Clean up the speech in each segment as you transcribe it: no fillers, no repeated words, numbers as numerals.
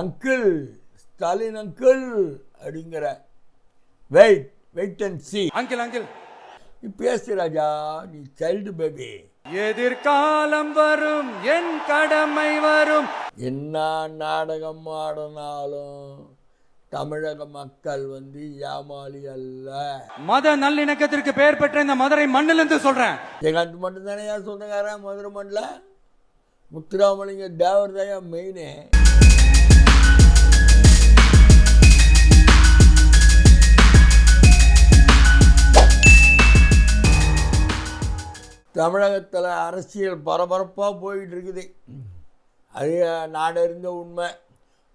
Uncle Stalin uncle அப்படிங்கிற wait and C. Uncle நீ பேசு ராஜா, நீ சைல்டு பேபி. எதிர்காலம் வரும், என் கடமை வரும். என்ன நாடகம் ஆடினாலும் தமிழக மக்கள் ஏமாளி அல்ல. மத நல்லிணக்கத்திற்கு பெயர் பெற்ற இந்த மதுரை மண்ணிலிருந்து சொல்றேன். ஜெயகாந்த் மட்டும் தானே சொந்தக்காரன் மதுரை மண்ணில். முத்துராமலிங்க தேவர் தாயா மெயினே. தமிழகத்தில் அரசியல் பரபரப்பாக போயிட்டு இருக்குது. அது நாடறிந்த உண்மை.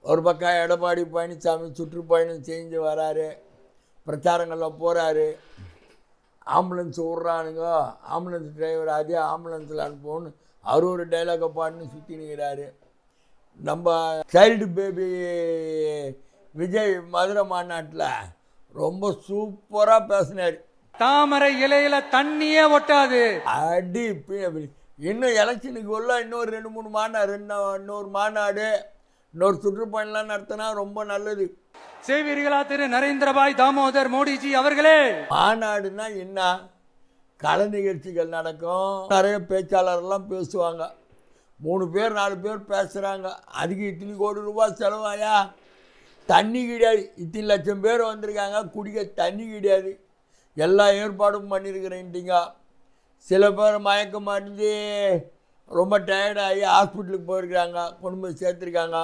ஒரு பக்கம் எடப்பாடி பழனிசாமி சுற்றுப்பயணம் செஞ்சு வராரு, பிரச்சாரங்களில் போகிறாரு. ஆம்புலன்ஸ் விட்றானுங்க, ஆம்புலன்ஸ் டிரைவர் அதே ஆம்புலன்ஸில் அனுப்பணும்னு அவர் ஒரு டைலாகை பாட்டுன்னு சுற்றி நிற்கிறாரு. நம்ம சைல்டு பேபி விஜய் மதுரை மாநாட்டில் ரொம்ப சூப்பராக பேசினார். தாமரை இலையில தண்ணியே ஒட்டாது. அடி இன்னும் எலெக்ஷனுக்கு உள்ள இன்னொரு 2-3 மாநாடு, இன்னொரு மாநாடு, இன்னொரு சுற்றுப்பயணம்லாம் நடத்தினா ரொம்ப நல்லது. செய்வீர்களா திரு நரேந்திரபாய் தாமோதர் மோடிஜி அவர்களே? மாநாடுனா என்ன? கலை நிகழ்ச்சிகள் நடக்கும், நிறைய பேச்சாளர்லாம் பேசுவாங்க. 3 பேர் 4 பேர் பேசுகிறாங்க. அதுக்கு இத்தனை கோடி ரூபாய் செலவாயா? தண்ணி கிடையாது. இத்தனை லட்சம் பேர் வந்திருக்காங்க, குடிக்க தண்ணி கிடையாது. எல்லா ஏற்பாடும் பண்ணியிருக்கிறேன்ட்டிங்க. சில பேர் மயக்கம் அடைஞ்சு ரொம்ப டயர்டாகி ஹாஸ்பிட்டலுக்கு போயிருக்கிறாங்க, கொண்டு போய் சேர்த்துருக்காங்க.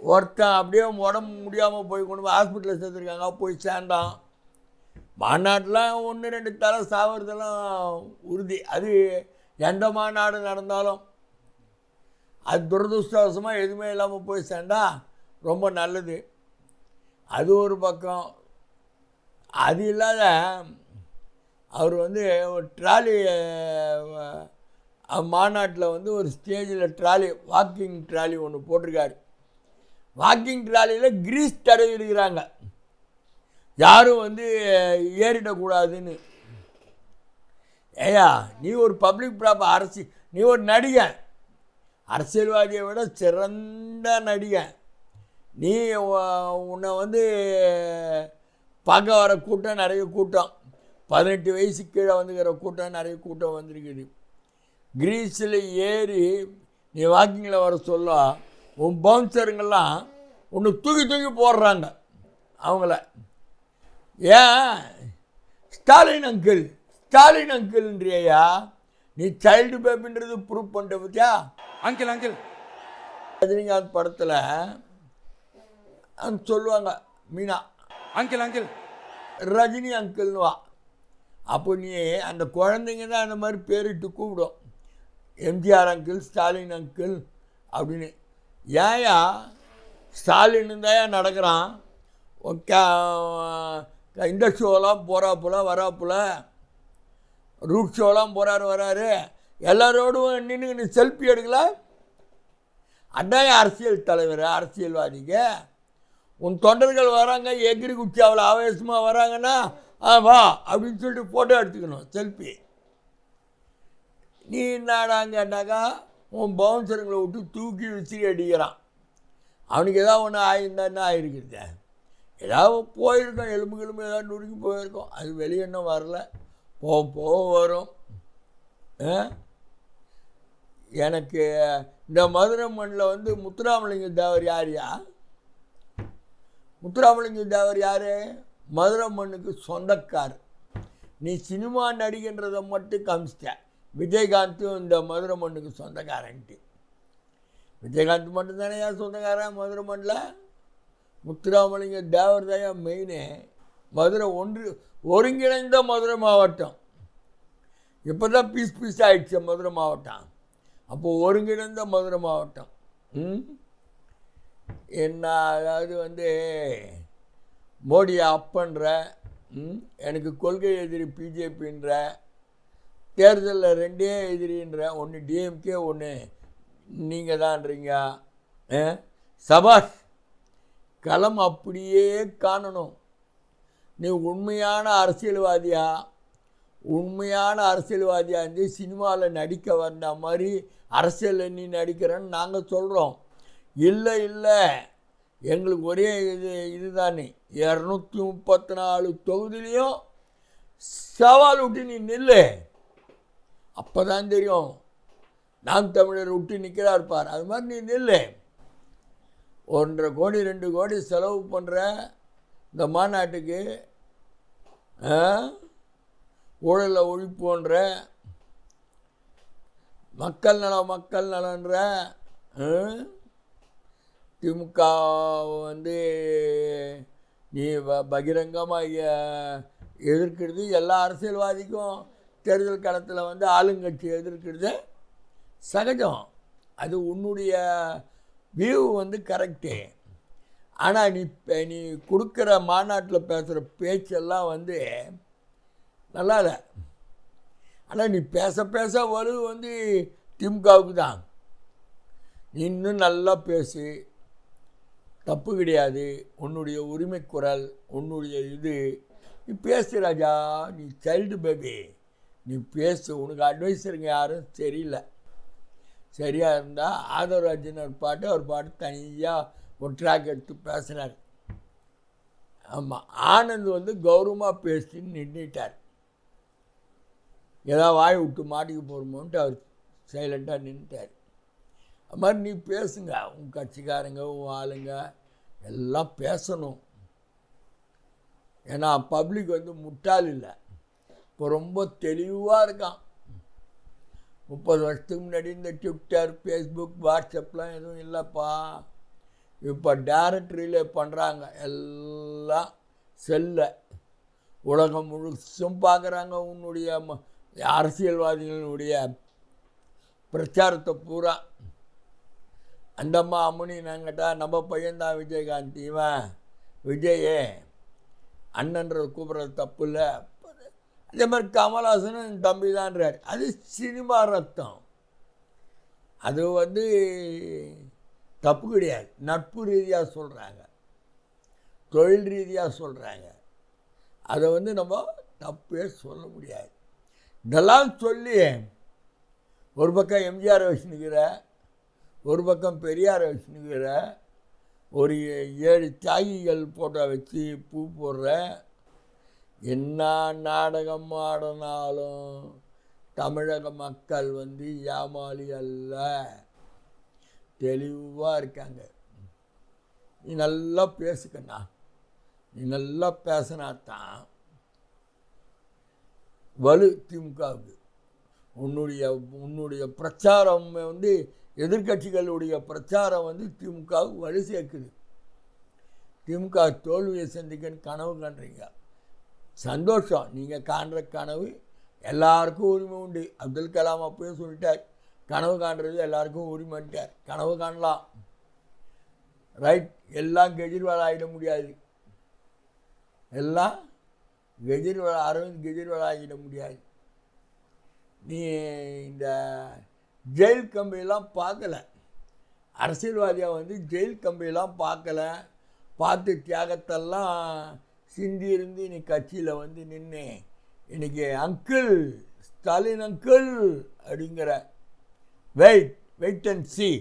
ஒருத்தன் அப்படியே உடம்பு முடியாமல் போய் கொண்டு போய் ஹாஸ்பிட்டலில் சேர்த்துருக்காங்க, போய் சேர்ந்தான். மாநாட்டில் 1-2 தலை சாவறதெல்லாம் உறுதி. அது எந்த மாநாடு நடந்தாலும் அது துரதிருஷ்டவசமாக எதுவுமே இல்லாமல் போய் சேர்ந்தா ரொம்ப நல்லது. அது ஒரு பக்கம். அது இல்லாத அவர் ஒரு ட்ராலி மாநாட்டில் ஒரு ஸ்டேஜில் ட்ராலி, வாக்கிங் ட்ராலி ஒன்று போட்டிருக்காரு. வாக்கிங் ட்ராலியில் கிரீஸ் தடவி இருக்கிறாங்க, யாரும் ஏறிடக்கூடாதுன்னு. ஏயா, நீ ஒரு பப்ளிக் ப்ராப்பர் நீ ஒரு நடிகன், அரசியல்வாதியை விட சிறந்த நடிகன். நீ உன்னை பார்க்க வர கூட்டம் நிறைய கூட்டம், 18 வயசு கீழே வந்துக்கிற கூட்டம் நிறைய கூட்டம் வந்திருக்குது. கிரீஸில் ஏறி நீ வாக்கிங்கில் வர சொல்ல உன் பவுன்சருங்கெல்லாம் ஒன்று தூக்கி போடுறாங்க அவங்கள. ஏன் ஸ்டாலின் அங்கிள்ன்றியா? நீ சைல்டு பேபின்றது ப்ரூவ் பண்ணிட்ட பத்தியா? அங்கிள் ரஜினிகாந்த் படத்தில் சொல்லுவாங்க, மீனா அங்கிள் ரஜினி அங்கிள்னுவா. அப்போ நீ அந்த குழந்தைங்க தான் அந்த மாதிரி பேரிட்டு கூப்பிடும், எம்ஜிஆர் அங்கிள், ஸ்டாலின் அங்கிள் அப்படின்னு. ஏயா ஸ்டாலின் தான் நடக்கிறான், இந்த ஷோலாம் போகிறாப்புல வராப்புல, ரூட் ஷோலாம் வராரு, எல்லாரோடும் நின்று செல்ஃபி எடுக்கல. அதான் அரசியல் தலைவர், அரசியல்வாதிங்க. உன் தொண்டர்கள் வராங்க, எகிரி குச்சி அவ்வளோ ஆவேசமாக வராங்கன்னா வா அப்படின்னு சொல்லிட்டு ஃபோட்டோ எடுத்துக்கணும், செல்ஃபி. நீ என்னடாங்கன்னாக்கா உன் பவுன்சருங்களை விட்டு தூக்கி விசிறி அடிக்கிறான். அவனுக்கு ஏதாவது ஒன்று ஆயிருந்தான்னு ஆயிருக்குது, ஏதாவது போயிருக்கோம், எலும்பு ஏதாவது நுறுங்கி போயிருக்கோம். அது வெளியே இன்னும் வரல, போக வரும். எனக்கு இந்த மதுரை மண்ணில் முத்துராமலிங்க தேவர் யாரையா? முத்துராமலிங்க தேவர் யார்? மதுரை மண்ணுக்கு சொந்தக்கார். நீ சினிமா நடிகன்றதை மட்டும் காமிச்சிட்ட. விஜயகாந்தும் இந்த மதுரை மண்ணுக்கு சொந்தக்காரன்ட்டு. விஜயகாந்த் மட்டும் தானே சொந்தக்காரன் மதுரை மண்ணில். முத்துராமலிங்க தேவர் தாயா மெயினே. மதுரை ஒருங்கிணைந்த மதுரை மாவட்டம். இப்போ தான் பீஸ் ஆகிடுச்சு மதுரை மாவட்டம். அப்போது ஒருங்கிணைந்த மதுரை மாவட்டம். என்ன அதாவது மோடியை அப்பன்ற, எனக்கு கொள்கை எதிரி பிஜேபின்ற, தேர்தலில் 2 எதிரின்ற, ஒன்று டிஎம்கே, ஒன்று நீங்கள் தான்றீங்க. சபாஷ், களம் அப்படியே காணணும். நீ உண்மையான அரசியல்வாதியா இருந்து சினிமாவில் நடிக்க வந்த மாதிரி அரசியலில் நீ நடிக்கிறன்னு நாங்கள் சொல்கிறோம். இல்லை எங்களுக்கு ஒரே இதுதானே 234 தொகுதியிலையும் சவால் விட்டு நீ நில்லு, அப்போ தான் தெரியும். நாம் தமிழர் விட்டு நிற்கிறார் பார், அது மாதிரி நீ நில்லு. 1.5 கோடி 2 கோடி செலவு பண்ணுற இந்த மாநாட்டுக்கு, ஊழலை ஒழிப்புன்ற மக்கள் நலன்ற திமுக வந்து நீ பகிரங்கமாக எதிர்க்கிறது எல்லா அரசியல்வாதிக்கும் தேர்தல் களத்தில் வந்து ஆளுங்கட்சி எதிர்க்கிறது சகஜம். அது உன்னுடைய வியூ வந்து கரெக்டு. ஆனால் நீ கொடுக்குற மாநாட்டில் பேசுகிற பேச்செல்லாம் வந்து நல்லா இல்லை. ஆனால் நீ பேச வலு வந்து திமுகவுக்கு தான். நீ இன்னும் நல்லா பேசு, தப்பு கிடையாது. உன்னுடைய உரிமை குரல், உன்னுடைய இது நீ பேசு ராஜா. நீ சைல்டு பேபி, நீ பேசு. உனக்கு அட்வைஸருங்க யாரும் சரியில்லை. சரியாக இருந்தால் ஆதவராஜன் அவர் பாட்டு தனியாக ஒரு ட்ராக் எடுத்து பேசினார். ஆமாம், ஆனந்த் வந்து கௌரவமாக பேசின்னு நின்றுட்டார். ஏதாவது வாய் விட்டு மாட்டிக்க போகிறோமோன்ட்டு அவர் சைலண்ட்டாக நின்றுட்டார். அது மாதிரி நீ பேசுங்க, உன் கட்சிக்காரங்க உன் ஆளுங்க எல்லாம் பேசணும். ஏன்னா பப்ளிக் வந்து முட்டாள் இல்லை, இப்போ ரொம்ப தெளிவாக இருக்கான். 30 வருஷத்துக்கு முன்னாடி இந்த ட்விட்டர், ஃபேஸ்புக், வாட்ஸ்அப்லாம் எதுவும் இல்லைப்பா. இப்போ டைரக்ட் ரிலே பண்ணுறாங்க, எல்லாம் செல்ல உலகம் முழுசும் பார்க்குறாங்க. உன்னுடைய அரசியல்வாதிகளுடைய பிரச்சாரத்தை பூரா. அந்தம்மா அம்முனி நாங்கட்டா நம்ம பையன்தான் விஜயகாந்த், இவன் விஜயே அண்ணன்றது கூப்பிட்றது தப்பு இல்லை. அதே மாதிரி கமல்ஹாசனும் தம்பி தான்றார். அது சினிமா ரத்தம், அது வந்து தப்பு கிடையாது. நட்பு ரீதியாக சொல்கிறாங்க, தொழில் ரீதியாக சொல்கிறாங்க. அதை வந்து நம்ம தப்பே சொல்ல முடியாது. இதெல்லாம் சொல்லி ஒரு பக்கம் எம்ஜிஆர் வச்சுன்னுக்கிற, ஒரு பக்கம் பெரியார் வச்சுன்னுக்கிற, ஒரு 7 தியாகிகள் ஃபோட்டோ வச்சு பூ போடுற, என்ன நாடகம் ஆடினாலும் தமிழக மக்கள் வந்து ஏமாளி அல்ல, தெளிவாக இருக்காங்க. நீ நல்லா பேசுக்கண்ணா, நீ நல்லா பேசினாத்தான் வலு திமுகவுக்கு. உன்னுடைய பிரச்சாரம் வந்து எதிர்கட்சிகளுடைய பிரச்சாரம் வந்து திமுகவுக்கு வலு சேர்க்குது. திமுக தோல்வியை சந்திக்கன்னு கனவு காண்றீங்க, சந்தோஷம். நீங்கள் காண்ற கனவு எல்லாருக்கும் உரிமை உண்டு. அப்துல் கலாம் அப்போயே சொல்லிட்டார், கனவு காண்றது எல்லாருக்கும் உரிமைட்டார். கனவு காணலாம், ரைட். எல்லாம் கெஜ்ரிவால் ஆகிட முடியாது, எல்லாம் அரவிந்த் கெஜ்ரிவால் ஆகிட முடியாது. நீ இந்த ஜெயில் கம்பியெல்லாம் பார்க்கல, அரசியல்வாதியாக வந்து ஜெயில் கம்பியெல்லாம் பார்க்கல. பார்த்து தியாகத்தெல்லாம் சிந்தி இருந்து நீ கட்சியில் வந்து நின்று இன்னைக்கு அங்கிள் ஸ்டாலின் அங்கிள் அப்படிங்கிற. Wait and see.